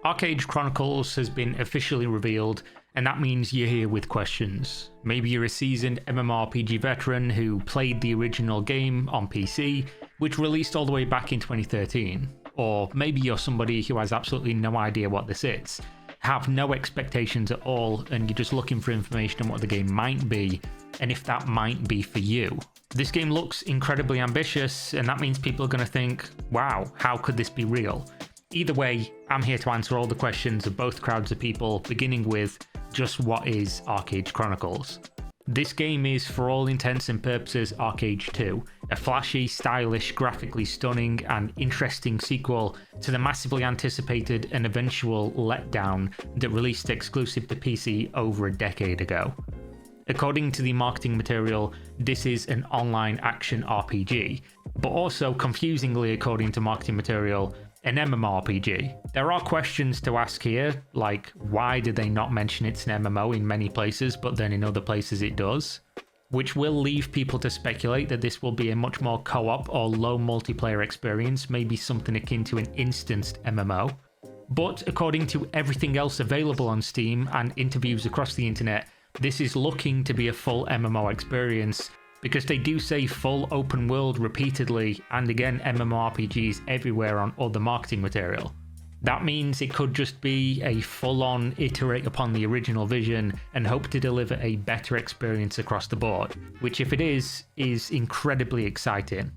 Archeage Chronicles has been officially revealed, and that means you're here with questions. Maybe you're a seasoned MMORPG veteran who played the original game on PC, which released all the way back in 2013. Or maybe you're somebody who has absolutely no idea what this is, have no expectations at all, and you're just looking for information on what the game might be, and if that might be for you. This game looks incredibly ambitious, and that means people are going to think, wow, how could this be real? Either way, I'm here to answer all the questions of both crowds of people, beginning with just what is Archeage Chronicles. This game is, for all intents and purposes, Archeage 2, a flashy, stylish, graphically stunning and interesting sequel to the massively anticipated and eventual letdown that released exclusive to PC over a decade ago. According to the marketing material, this is an online action RPG, but also, confusingly according to marketing material, an MMORPG. There are questions to ask here, like why did they not mention it's an MMO in many places, but then in other places it does? Which will leave people to speculate that this will be a much more co-op or low multiplayer experience, maybe something akin to an instanced MMO. But according to everything else available on Steam and interviews across the internet, this is looking to be a full MMO experience, because they do say full open world repeatedly, and again MMORPGs everywhere on other marketing material. That means it could just be a full-on iterate upon the original vision and hope to deliver a better experience across the board, which if it is incredibly exciting.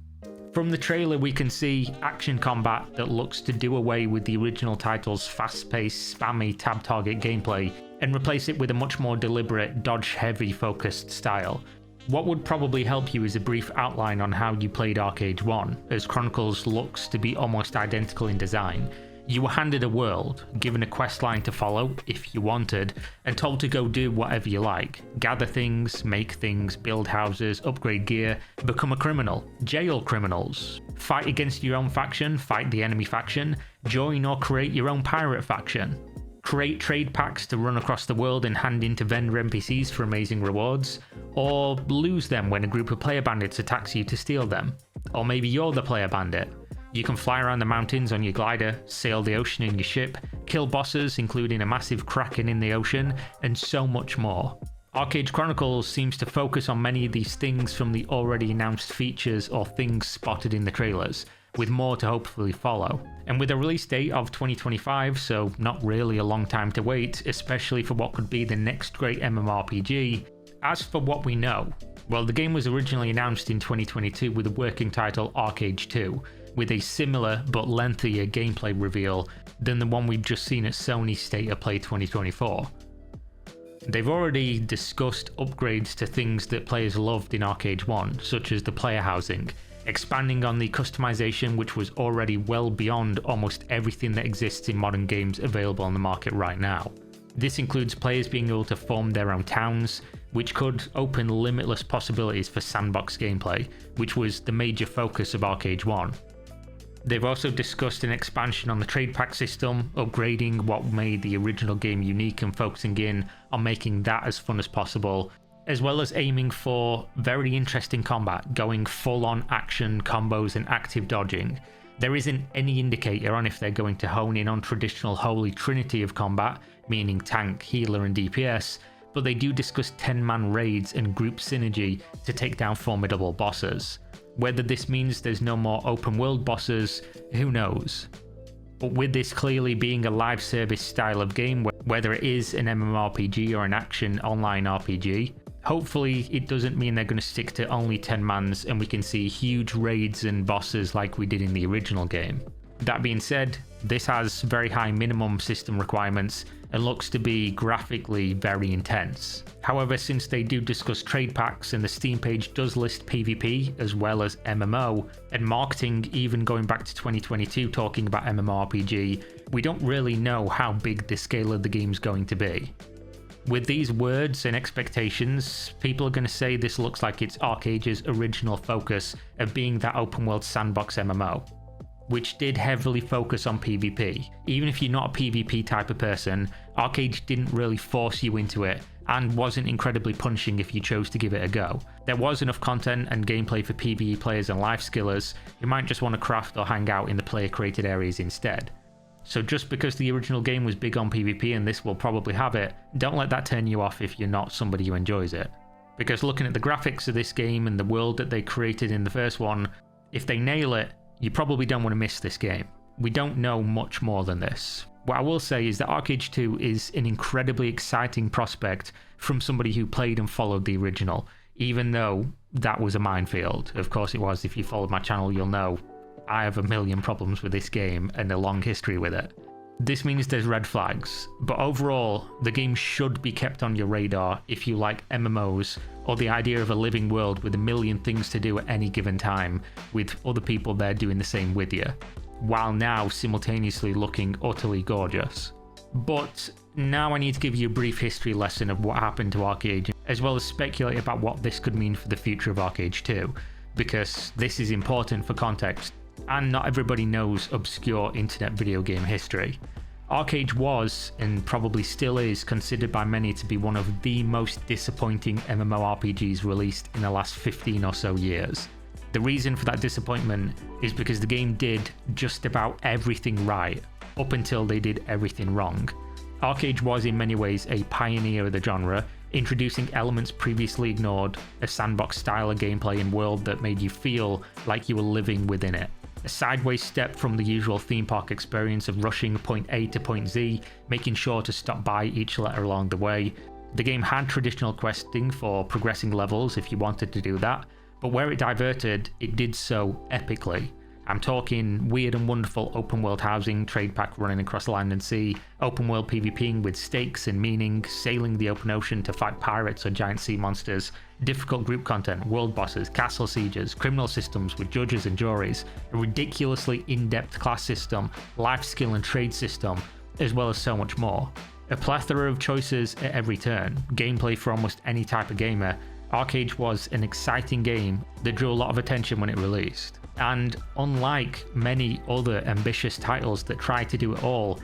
From the trailer we can see action combat that looks to do away with the original title's fast-paced, spammy tab target gameplay and replace it with a much more deliberate, dodge-heavy focused style. What would probably help you is a brief outline on how you played Archeage 1, as Chronicles looks to be almost identical in design. You were handed a world, given a questline to follow, if you wanted, and told to go do whatever you like. Gather things, make things, build houses, upgrade gear, become a criminal, jail criminals, fight against your own faction, fight the enemy faction, join or create your own pirate faction. Create trade packs to run across the world and hand into vendor NPCs for amazing rewards, or lose them when a group of player bandits attacks you to steal them. Or maybe you're the player bandit. You can fly around the mountains on your glider, sail the ocean in your ship, kill bosses including a massive kraken in the ocean, and so much more. Archeage Chronicles seems to focus on many of these things from the already announced features or things spotted in the trailers, with more to hopefully follow. And with a release date of 2025, so not really a long time to wait, especially for what could be the next great MMORPG. As for what we know, well, the game was originally announced in 2022 with the working title Archeage 2, with a similar but lengthier gameplay reveal than the one we've just seen at Sony's State of Play 2024. They've already discussed upgrades to things that players loved in Archeage 1, such as the player housing, expanding on the customization which was already well beyond almost everything that exists in modern games available on the market right now. This includes players being able to form their own towns, which could open limitless possibilities for sandbox gameplay, which was the major focus of Archeage 1. They've also discussed an expansion on the trade pack system, upgrading what made the original game unique and focusing in on making that as fun as possible, as well as aiming for very interesting combat, going full on action, combos and active dodging. There isn't any indicator on if they're going to hone in on traditional holy trinity of combat, meaning tank, healer and DPS, but they do discuss 10-man raids and group synergy to take down formidable bosses. Whether this means there's no more open world bosses, who knows? But with this clearly being a live service style of game, whether it is an MMORPG or an action online RPG, hopefully it doesn't mean they're going to stick to only 10 mans and we can see huge raids and bosses like we did in the original game. That being said, this has very high minimum system requirements and looks to be graphically very intense. However, since they do discuss trade packs and the Steam page does list PvP as well as MMO, and marketing even going back to 2022 talking about MMORPG, we don't really know how big the scale of the game's going to be. With these words and expectations, people are going to say this looks like it's Archeage's original focus of being that open world sandbox MMO, which did heavily focus on PvP. Even if you're not a PvP type of person, Archeage didn't really force you into it and wasn't incredibly punishing if you chose to give it a go. There was enough content and gameplay for PvE players and life skillers who might just want to craft or hang out in the player created areas instead. So just because the original game was big on PvP and this will probably have it, don't let that turn you off if you're not somebody who enjoys it. Because looking at the graphics of this game and the world that they created in the first one, if they nail it, you probably don't want to miss this game. We don't know much more than this. What I will say is that Archeage 2 is an incredibly exciting prospect from somebody who played and followed the original, even though that was a minefield. Of course it was. If you followed my channel, you'll know I have a million problems with this game and a long history with it. This means there's red flags, but overall, the game should be kept on your radar if you like MMOs or the idea of a living world with a million things to do at any given time, with other people there doing the same with you, while now simultaneously looking utterly gorgeous. But now I need to give you a brief history lesson of what happened to Archeage, as well as speculate about what this could mean for the future of Archeage 2, because this is important for context, and not everybody knows obscure internet video game history. Archeage was, and probably still is, considered by many to be one of the most disappointing MMORPGs released in the last 15 or so years. The reason for that disappointment is because the game did just about everything right, up until they did everything wrong. Archeage was in many ways a pioneer of the genre, introducing elements previously ignored, a sandbox style of gameplay and world that made you feel like you were living within it. A sideways step from the usual theme park experience of rushing point A to point Z, making sure to stop by each letter along the way. The game had traditional questing for progressing levels if you wanted to do that, but where it diverted, it did so epically. I'm talking weird and wonderful open world housing, trade pack running across land and sea, open world PvPing with stakes and meaning, sailing the open ocean to fight pirates or giant sea monsters, difficult group content, world bosses, castle sieges, criminal systems with judges and juries, a ridiculously in-depth class system, life skill and trade system, as well as so much more. A plethora of choices at every turn, gameplay for almost any type of gamer. Archeage was an exciting game that drew a lot of attention when it released. And unlike many other ambitious titles that tried to do it all,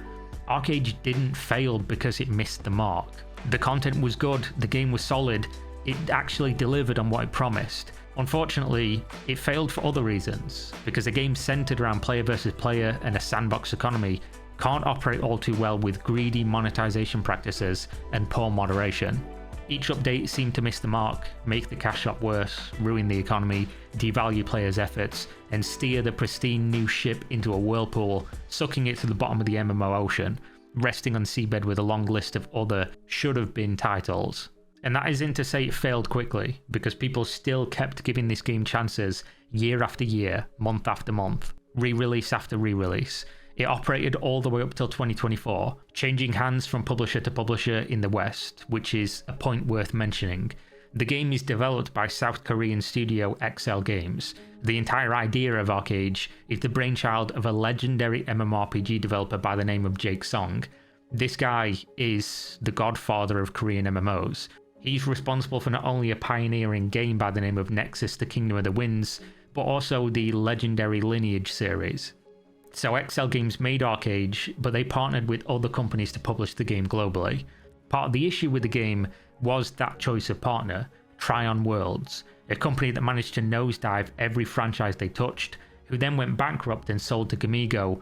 Archeage didn't fail because it missed the mark. The content was good, the game was solid, it actually delivered on what it promised. Unfortunately, it failed for other reasons, because a game centered around player versus player and a sandbox economy can't operate all too well with greedy monetization practices and poor moderation. Each update seemed to miss the mark, make the cash shop worse, ruin the economy, devalue players' efforts, and steer the pristine new ship into a whirlpool, sucking it to the bottom of the MMO ocean, resting on seabed with a long list of other should-have-been titles. And that isn't to say it failed quickly, because people still kept giving this game chances year after year, month after month, re-release after re-release. It operated all the way up till 2024, changing hands from publisher to publisher in the West, which is a point worth mentioning. The game is developed by South Korean studio XL Games. The entire idea of Archeage is the brainchild of a legendary MMORPG developer by the name of Jake Song. This guy is the godfather of Korean MMOs. He's responsible for not only a pioneering game by the name of Nexus: The Kingdom of the Winds, but also the legendary Lineage series. So XL Games made Archeage, but they partnered with other companies to publish the game globally. Part of the issue with the game was that choice of partner, Tryon Worlds, a company that managed to nosedive every franchise they touched, who then went bankrupt and sold to Gamigo,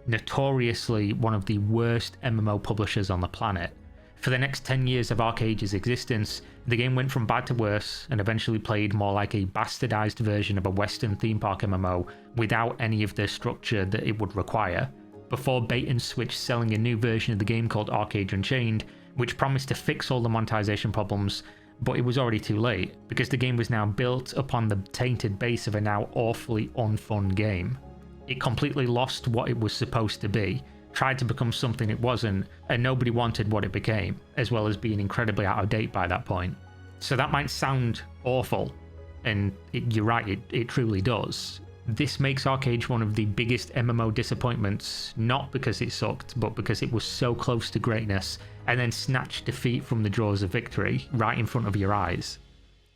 notoriously one of the worst MMO publishers on the planet. For the next 10 years of Archeage's existence, the game went from bad to worse and eventually played more like a bastardized version of a Western theme park MMO without any of the structure that it would require, before bait and switch selling a new version of the game called Archeage Unchained, which promised to fix all the monetization problems, but it was already too late, because the game was now built upon the tainted base of a now awfully unfun game. It completely lost what it was supposed to be, tried to become something it wasn't, and nobody wanted what it became, as well as being incredibly out of date by that point. So that might sound awful, and you're right, it truly does. This makes Archeage one of the biggest MMO disappointments, not because it sucked, but because it was so close to greatness, and then snatched defeat from the jaws of victory right in front of your eyes.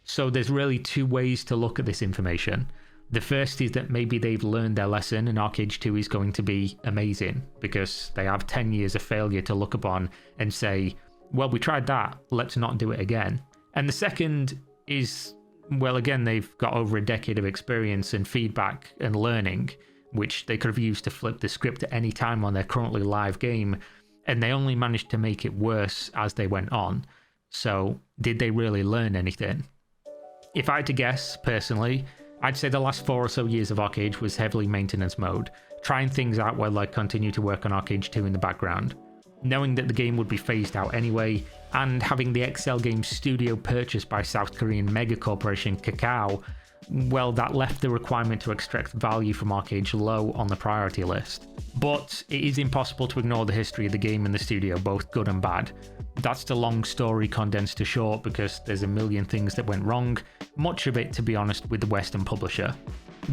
So there's really two ways to look at this information. The first is that maybe they've learned their lesson and Archeage 2 is going to be amazing, because they have 10 years of failure to look upon and say, well, we tried that, let's not do it again. And the second is, well, again, they've got over a decade of experience and feedback and learning, which they could have used to flip the script at any time on their currently live game, and they only managed to make it worse as they went on. So, did they really learn anything? If I had to guess, personally, I'd say the last 4 or so years of Archeage was heavily maintenance mode, trying things out while I continue to work on Archeage 2 in the background. Knowing that the game would be phased out anyway, and having the Excel Games studio purchased by South Korean mega corporation Kakao, well, that left the requirement to extract value from Archeage low on the priority list. But it is impossible to ignore the history of the game and the studio, both good and bad. That's the long story condensed to short because there's a million things that went wrong, much of it, to be honest, with the Western publisher.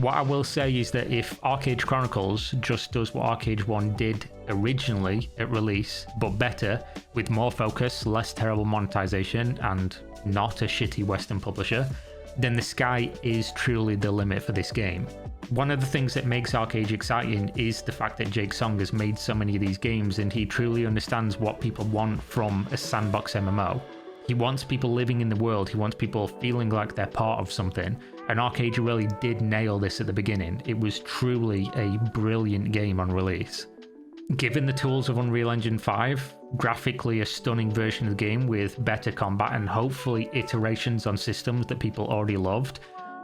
What I will say is that if Archeage Chronicles just does what Archeage 1 did originally at release, but better, with more focus, less terrible monetization, and not a shitty Western publisher, then the sky is truly the limit for this game. One of the things that makes Archeage exciting is the fact that Jake Song has made so many of these games and he truly understands what people want from a sandbox MMO. He wants people living in the world, he wants people feeling like they're part of something, and Archeage really did nail this at the beginning. It was truly a brilliant game on release. Given the tools of Unreal Engine 5, graphically a stunning version of the game with better combat and hopefully iterations on systems that people already loved,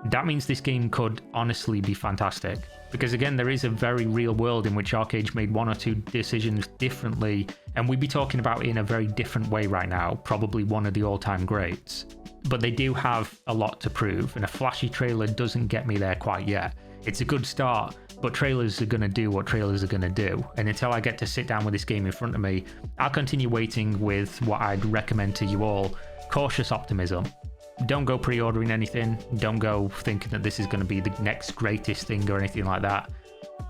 that means this game could honestly be fantastic. Because again, there is a very real world in which Archeage made 1 or 2 decisions differently, and we'd be talking about it in a very different way right now, probably one of the all-time greats. But they do have a lot to prove, and a flashy trailer doesn't get me there quite yet. It's a good start, but trailers are going to do what trailers are going to do, and until I get to sit down with this game in front of me, I'll continue waiting with what I'd recommend to you all: cautious optimism. Don't go pre-ordering anything, don't go thinking that this is going to be the next greatest thing or anything like that.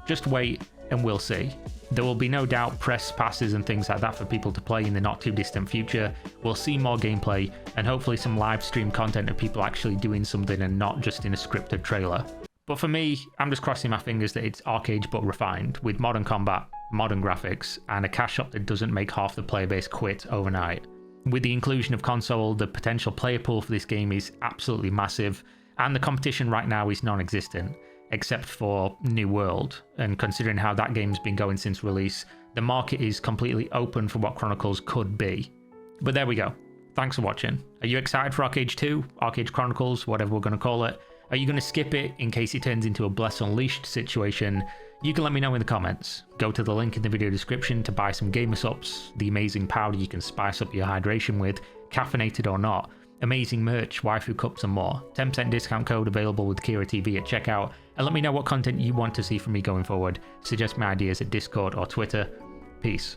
Just wait and we'll see. There will be no doubt press passes and things like that for people to play in the not too distant future. We'll see more gameplay and hopefully some live stream content of people actually doing something and not just in a scripted trailer. But for me, I'm just crossing my fingers that it's Archeage but refined, with modern combat, modern graphics, and a cash shop that doesn't make half the player base quit overnight. With the inclusion of console, the potential player pool for this game is absolutely massive, and the competition right now is non-existent, except for New World, and considering how that game's been going since release, the market is completely open for what Chronicles could be. But there we go. Thanks for watching. Are you excited for Archeage 2, Archeage Chronicles, whatever we're going to call it? Are you going to skip it in case it turns into a Bless Unleashed situation? You can let me know in the comments. Go to the link in the video description to buy some Gamer Sups, the amazing powder you can spice up your hydration with, caffeinated or not, amazing merch, waifu cups and more. 10% discount code available with KiraTV at checkout, and let me know what content you want to see from me going forward. Suggest my ideas at Discord or Twitter. Peace.